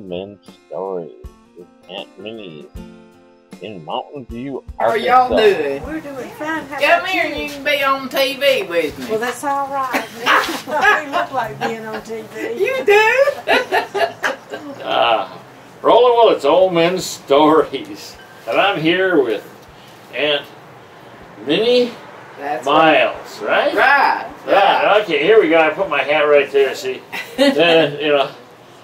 Men Stories with Aunt Minnie in Mountain View, How Arkansas. are y'all doing? We're doing fine. How Come about here and you can be on TV with me. Well, that's all right. We look like being on TV. You do? Roland Willits, Old Men Stories. And I'm here with Aunt Minnie Miles, right? Right. Right. Okay, here we go. I put my hat right there, see? Then,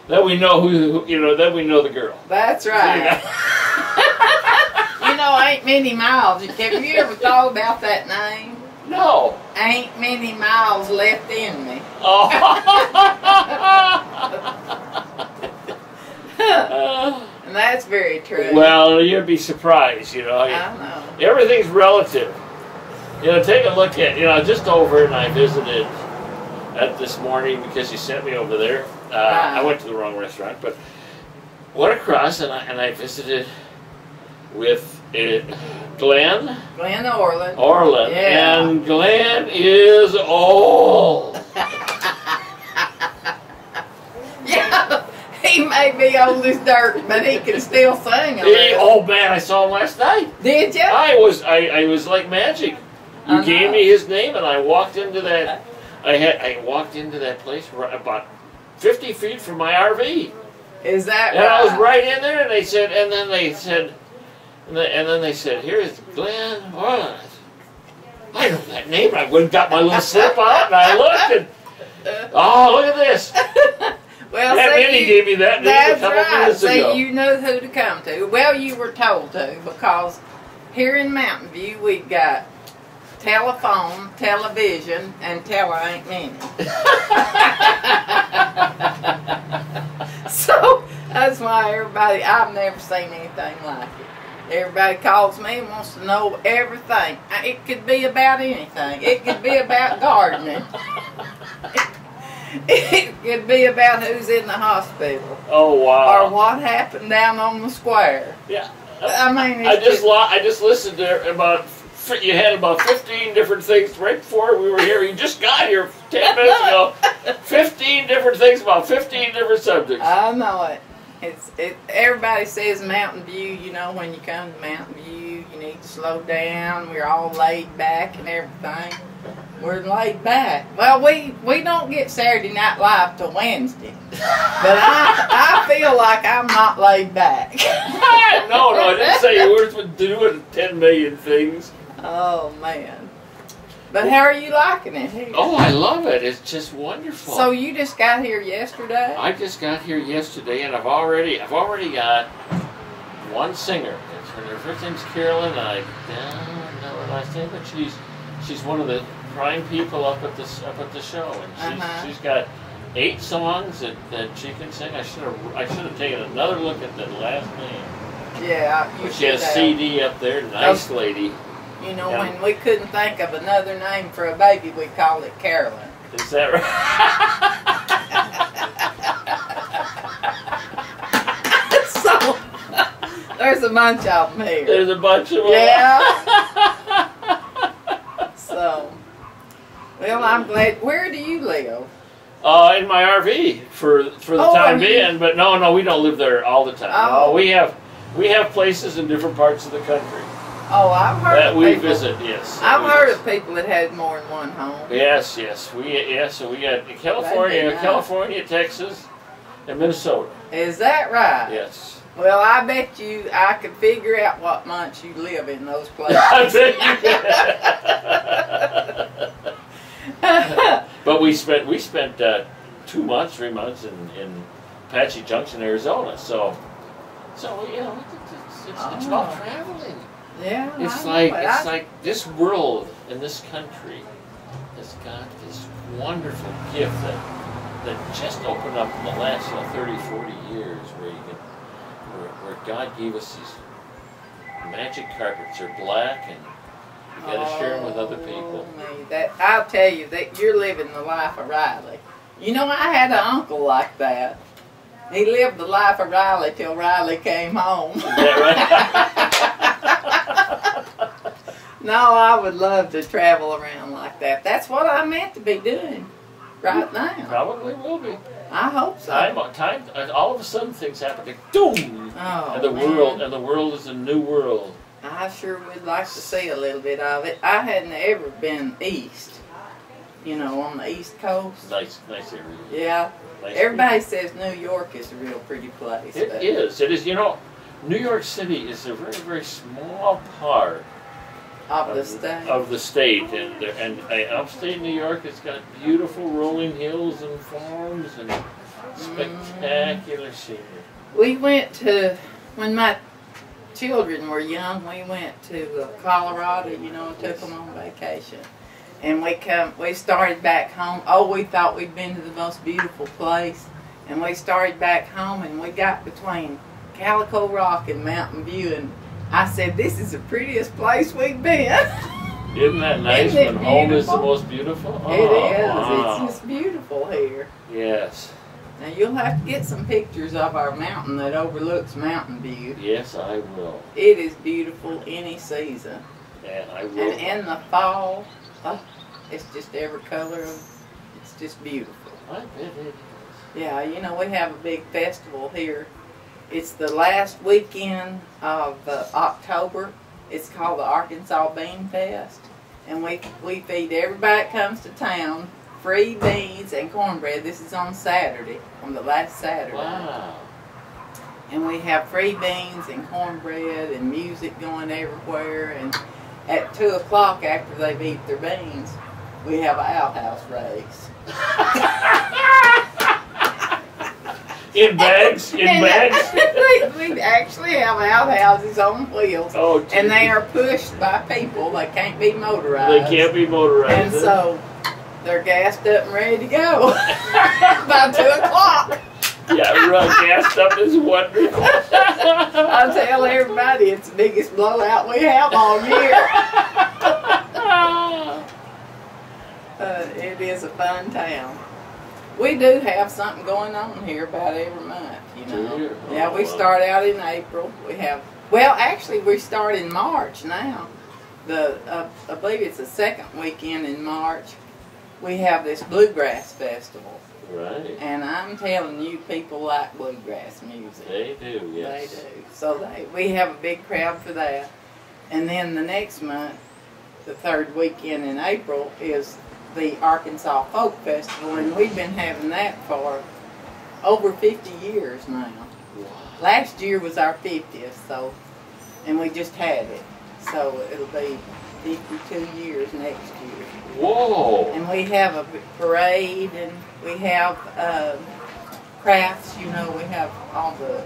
then we know then we know the girl. That's right. You know, Aunt Minnie Miles. Have you ever thought about that name? No. Aunt Minnie Miles left in me. Oh. And that's very true. Well, you'd be surprised, I know. Everything's relative. Take a look at, just over, and I visited this morning because you sent me over there. I went to the wrong restaurant, but went across and I visited with Glenn. Glenn Orland. Yeah. And Glenn is old. Yeah, he may be old as dirt, but he can still sing a little. Oh man, I saw him last night. Did you? I was like magic. You gave me his name, and I walked into that. I walked into that place about 50 feet from my RV. Is that right? And I was right in there, and they said, and then they said, "Here's Glenn Orland." I know that name. I went and got my little slip out, and I looked, and oh, look at this. Well, Aunt Minnie gave me that name a couple minutes ago. See, you know who to come to. Well, you were told to, because here in Mountain View we've got telephone, television, and Aunt Minnie. So that's why I've never seen anything like it. Everybody calls me and wants to know everything. It could be about anything. It could be about gardening. It could be about who's in the hospital. Oh wow! Or what happened down on the square. Yeah. I mean, I just listened to you had about 15 different things right before we were here. You just got here 10 minutes ago. 15 different things about 15 different subjects. I know it. Everybody says Mountain View, when you come to Mountain View, you need to slow down. We're all laid back and everything. We're laid back. Well, we don't get Saturday Night Live till Wednesday. But I feel like I'm not laid back. No, I didn't say you were doing 10 million things. Oh, man. But how are you liking it here? Oh, I love it. It's just wonderful. So you just got here yesterday? I just got here yesterday, and I've already got one singer. Her first name's Carolyn. I don't know her last name, but she's one of the prime people up at the show, and she's got 8 songs that she can sing. I should have taken another look at the last name. Yeah, she has CD up there. Nice lady. When we couldn't think of another name for a baby, we called it Carolyn. Is that right? So, there's a bunch of them here. There's a bunch of them. Yeah. So, well, I'm glad. Where do you live? In my RV for the time being. But no, we don't live there all the time. Oh. No, we have places in different parts of the country. Oh, I've heard that of we people. Visit. Yes, I've heard of people that had more than one home. Yes. So we got California, Texas, and Minnesota. Is that right? Yes. Well, I bet you I could figure out what months you live in those places. I bet you. But we spent 3 months in Apache Junction, Arizona. So it's about traveling. Yeah. It's like this world and this country has got this wonderful gift that just opened up in the last 30, 40 years, where God gave us these magic carpets. They're black, and you got to share them with other people. I'll tell you that you're living the life of Riley. I had an uncle like that. He lived the life of Riley till Riley came home. Is that right? No, I would love to travel around like that. That's what I meant to be doing. right now. Probably will be. I hope so. Time. All of a sudden, things happen. Like, boom! Oh, and the world is a new world. I sure would like to see a little bit of it. I hadn't ever been east, you know, on the East Coast. Nice area. Yeah. Nice Everybody says New York is a real pretty place. It is. It is. You know, New York City is a very, very small part Of the state. Of the state, and upstate New York has got beautiful rolling hills and farms and spectacular scenery. We went to, when my children were young, we went to Colorado, you know, and took them on vacation. And we started back home. Oh, we thought we'd been to the most beautiful place. And we started back home, and we got between Calico Rock and Mountain View, and I said, this is the prettiest place we've been. Isn't that nice when home is the most beautiful? Oh, it is. wow. It's just beautiful here. Yes. Now, you'll have to get some pictures of our mountain that overlooks Mountain View. Yes, I will. It is beautiful any season. And I will. And in the fall, it's just every color it's just beautiful. I bet it is. Yeah, you know, we have a big festival here. It's the last weekend of October. It's called the Arkansas Bean Fest. And we feed everybody that comes to town free beans and cornbread. This is on Saturday, on the last Saturday. Wow. And we have free beans and cornbread and music going everywhere. And at 2 o'clock after they've eaten their beans, we have an outhouse race. In bags? In bags? We actually have outhouses on wheels. Oh, geez. And they are pushed by people. They can't be motorized. They can't be motorized. And so they're gassed up and ready to go by 2 o'clock. Yeah, gassed up is wonderful. I tell everybody it's the biggest blowout we have all year. It is a fun town. We do have something going on here about every month, you know. Yeah, we start out in April. Actually we start in March now. I believe it's the second weekend in March. We have this bluegrass festival. Right. And I'm telling you, people like bluegrass music. They do, yes. They do. So we have a big crowd for that. And then the next month, the third weekend in April, is the Arkansas Folk Festival, and we've been having that for over 50 years now. Wow. Last year was our 50th, and we just had it. So it'll be 52 years next year. Whoa! And we have a parade, and we have crafts, you know, we have all the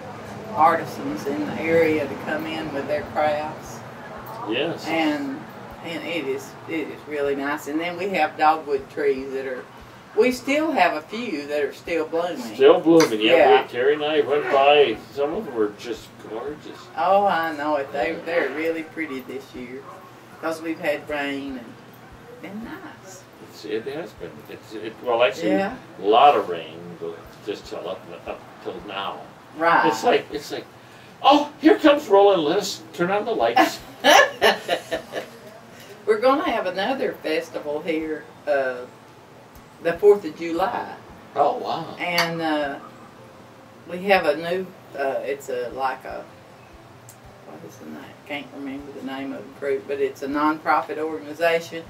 artisans in the area to come in with their crafts. Yes. And it is really nice. And then we have dogwood trees we still have a few that are still blooming. Still blooming, yeah. Terry and I went by. Some of them were just gorgeous. Oh, I know it. They're really pretty this year because we've had rain and been nice. It has been. Well, actually, yeah. A lot of rain, but just till up till now. Right. It's like, oh, here comes Roland. Let us turn on the lights. We're going to have another festival here, the 4th of July. Oh, wow. And we have a new, it's what is the name? Can't remember the name of the group, but it's a non-profit organization.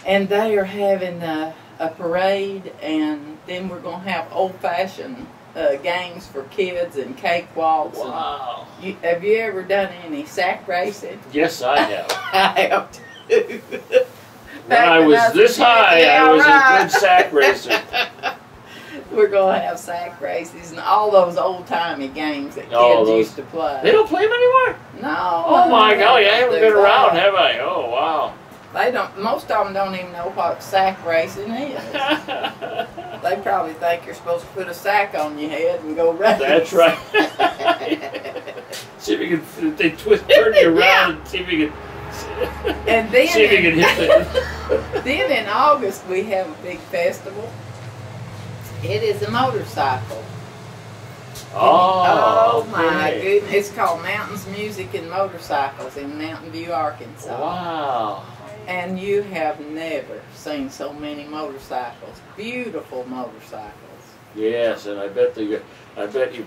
And they are having a parade, and then we're going to have old-fashioned games for kids and cakewalks. Wow. Have you ever done any sack racing? Yes, I have. I have too. When I was this high, I was a good sack racer. We're going to have sack races and all those old-timey games that kids used to play. They don't play them anymore? No. Oh my golly, I haven't been around, have I? Oh, wow. They don't. Most of them don't even know what sack racing is. They probably think you're supposed to put a sack on your head and go race. That's right. See if you can. They turn you around and see if you can. And then, see if you can hit it. Then in August we have a big festival. It is a motorcycle. Oh, my goodness! It's called Mountains Music and Motorcycles in Mountain View, Arkansas. Wow. And you have never seen so many motorcycles. Beautiful motorcycles. Yes, and I bet you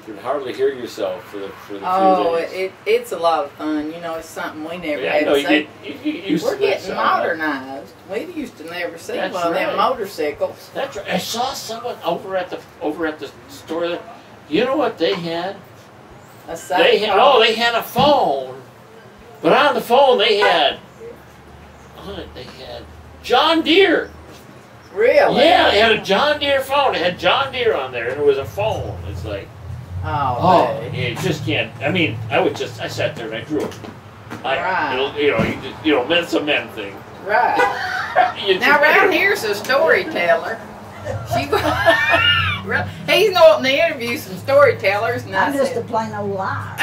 can hardly hear yourself for the few days. It's a lot of fun. You know, it's something we never Yeah, had I know to see. you used We're to this, getting modernized. We used to never see That's one of them right. motorcycles. That's right. I saw someone over at the store. That, you know what they had? They had a phone, but on the phone they had John Deere. Really? Yeah, they had a John Deere phone. It had John Deere on there, and it was a phone. It's like, babe. you just can't. I mean, I sat there and I drew it. Right. It's a men thing. Right. Now, around here's a storyteller. He's going to interview some storytellers. And I'm just a plain old liar.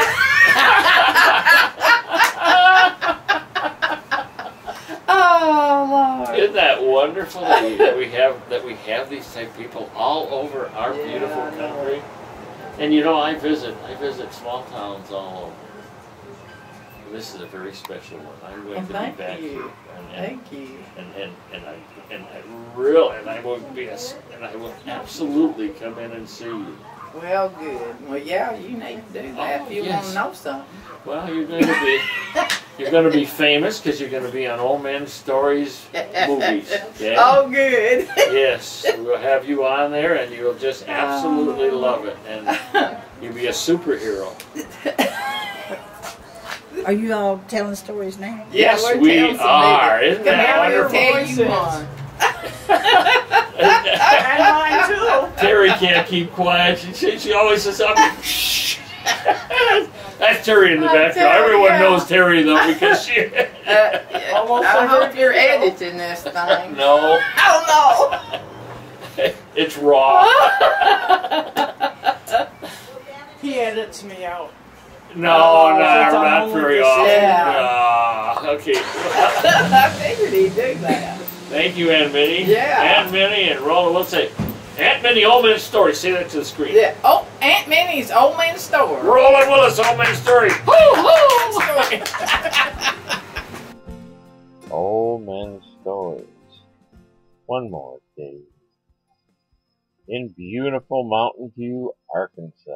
Oh, Lord. Isn't that wonderful that we have these type of people all over our beautiful country? And I visit small towns all over. And this is a very special one. I'm going to be back here. Thank you. I will absolutely come in and see you. Well, good. Well, yeah, you need to do that if you want to know something. Well, you're going to be famous because you're going to be on Old Man Stories movies. Yeah? Oh, good. Yes, we'll have you on there, and you'll just absolutely love it, and you'll be a superhero. Are you all telling stories now? Yes, we're we telling some are. big- Isn't that wonderful? Tell you one. And mine too. Terry can't keep quiet. She always says something. Shh. That's Terry in the background. Everyone knows Terry though because she. I hope you're editing this thing. No. Oh no. It's raw. He edits me out. No, not very often. Yeah. Okay. I figured he'd do that. Thank you, Aunt Minnie. Yeah. Aunt Minnie and Roland. Let's say, Aunt Minnie, Old Man Story. Say that to the screen. Yeah. Oh, Aunt Minnie's Old Man Store. Roland Willits, Old Man Story. Old Man Stories. One more day. In beautiful Mountain View, Arkansas.